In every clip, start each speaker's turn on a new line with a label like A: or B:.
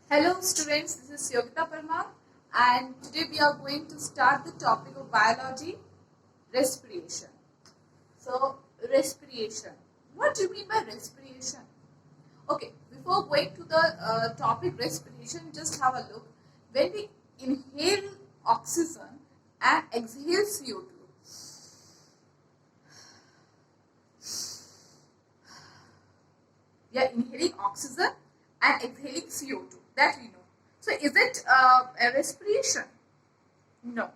A: Hello students, this is Yogita Parmar and today we are going to start the topic of biology, respiration. So, respiration. What do you mean by respiration? Okay, before going to the topic respiration, just have a look. When we inhale oxygen and exhale CO2, we are inhaling oxygen and exhaling CO2. That we know. So, is it a respiration? No.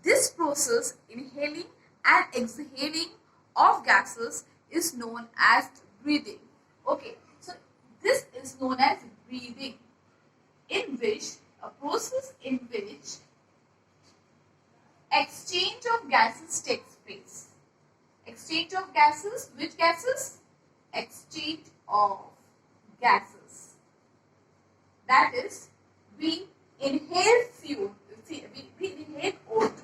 A: This process, inhaling and exhaling of gases, is known as breathing. Okay, so this is known as breathing, in which a process in which exchange of gases takes place. Exchange of gases, which gases? Exchange of gases. That is, we inhale CO2, we inhale O2,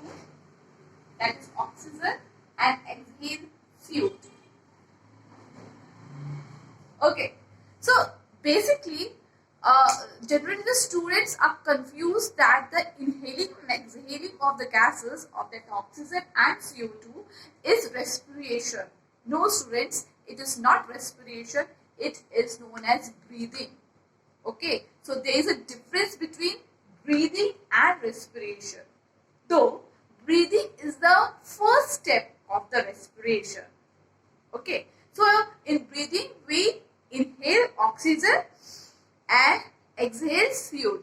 A: that is oxygen, and exhale CO2. Okay, so basically, generally the students are confused that the inhaling and exhaling of the gases of that oxygen and CO2 is respiration. No students, it is not respiration, it is known as breathing. Okay, so there is a difference between breathing and respiration. Though breathing is the first step of the respiration. Okay, so in breathing we inhale oxygen and exhale CO2.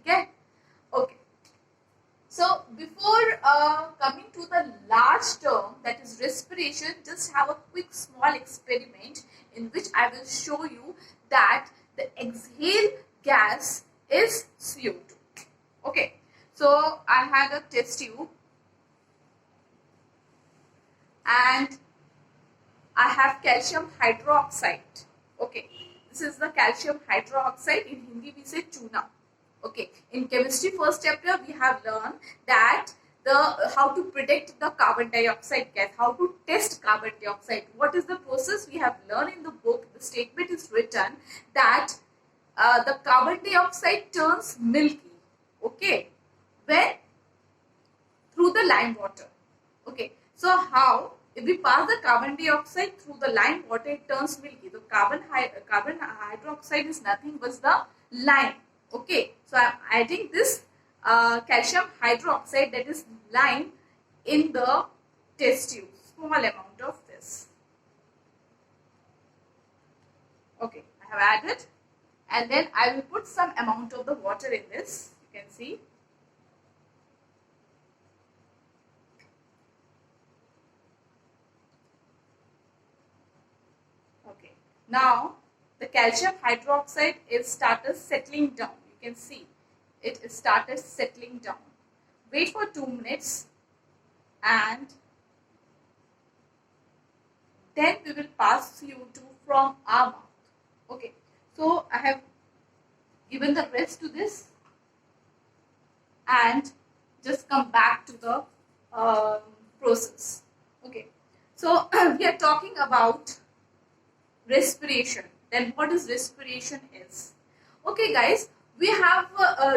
A: Okay, okay. So before coming to the large term, that is respiration, just have a quick small experiment in which I will show you that the exhale gas is CO2. Okay, so I had a test tube and I have calcium hydroxide. Okay, this is the calcium hydroxide. In Hindi we say tuna. Okay, in chemistry first chapter we have learned that how to predict the carbon dioxide gas, how to test carbon dioxide. What is the process we have learned in the book? The statement is written that the carbon dioxide turns milky. Okay, when through the lime water. Okay, so how? If we pass the carbon dioxide through the lime water, it turns milky. The carbon hydroxide is nothing but the lime. Okay, so I am adding this calcium hydroxide, that is lime, in the test tube. Small amount of this. Okay, I have added, and then I will put some amount of the water in this. You can see. Okay, now the calcium hydroxide is started settling down. You can see it started settling down. Wait for 2 minutes and then we will pass CO2 from our mouth. Okay, so I have given the rest to this and just come back to the process. Okay, so we are talking about respiration. Then what is respiration is? Okay guys, we have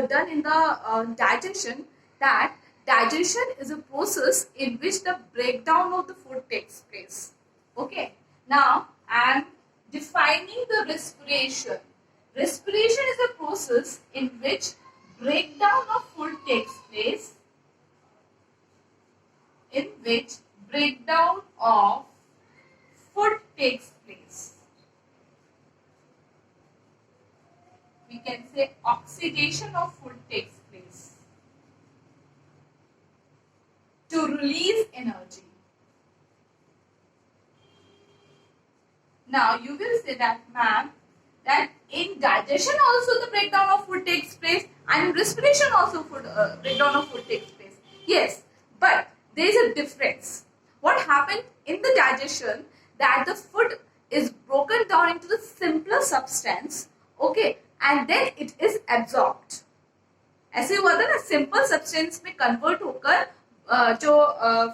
A: done in the digestion that digestion is a process in which the breakdown of the food takes place. Okay, now I am defining the respiration. Respiration is a process in which breakdown of food takes place. In which breakdown of food takes place. We can say oxidation of food takes place to release energy. Now you will say that, ma'am, that in digestion also the breakdown of food takes place and in respiration also breakdown of food takes place. Yes, but there is a difference. What happened in the digestion, that the food is broken down into the simpler substance, okay, and then it is absorbed. ऐसे हुआ था ना, simple substance में convert होकर जो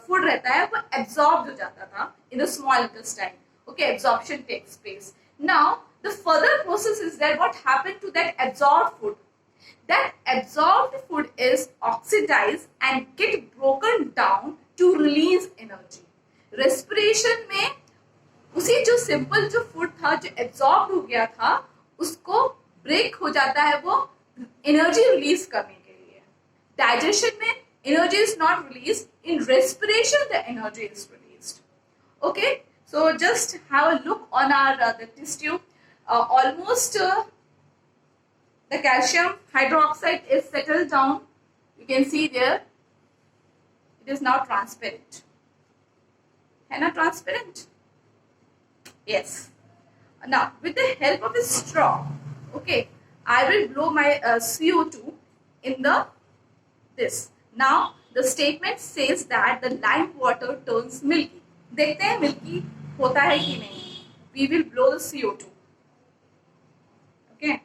A: food रहता है वो एब्जॉर्ब हो जाता था in the small intestine. Okay, absorption takes place. Now the further process is that what happened to that absorbed food? That absorbed food is oxidized and get broken down to release energy. Respiration में उसी जो simple जो food था जो absorb हो गया था उसको ब्रेक हो जाता है वो एनर्जी रिलीज करने के लिए. डाइजेशन में energy is not release, in respiration the energy is released. Okay, so just have a look on our the test tube. Almost the calcium hydroxide is settled down. You can see there it is now transparent. है ना transparent? Yes. Now with the help of a straw, okay, I will blow my CO2 in the this. Now the statement says that the lime water turns milky. देखते हैं milky होता है कि नहीं. We will blow the CO2. Okay.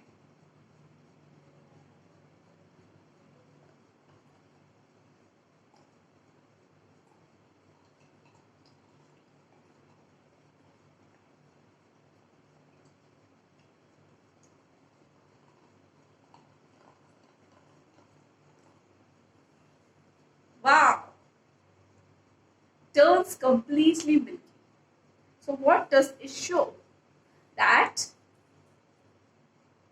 A: Wow. Turns completely milky. So what does it show? That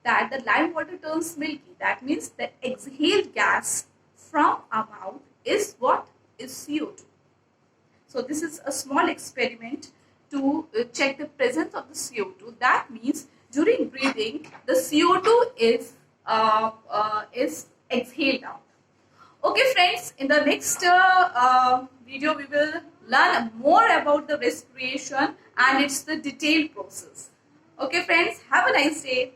A: the lime water turns milky. That means the exhaled gas from our mouth is what? Is CO2. So this is a small experiment to check the presence of the CO2. That means during breathing, the CO2 is exhaled out. Okay friends, in the next video we will learn more about the respiration and it's the detailed process. Okay friends, have a nice day.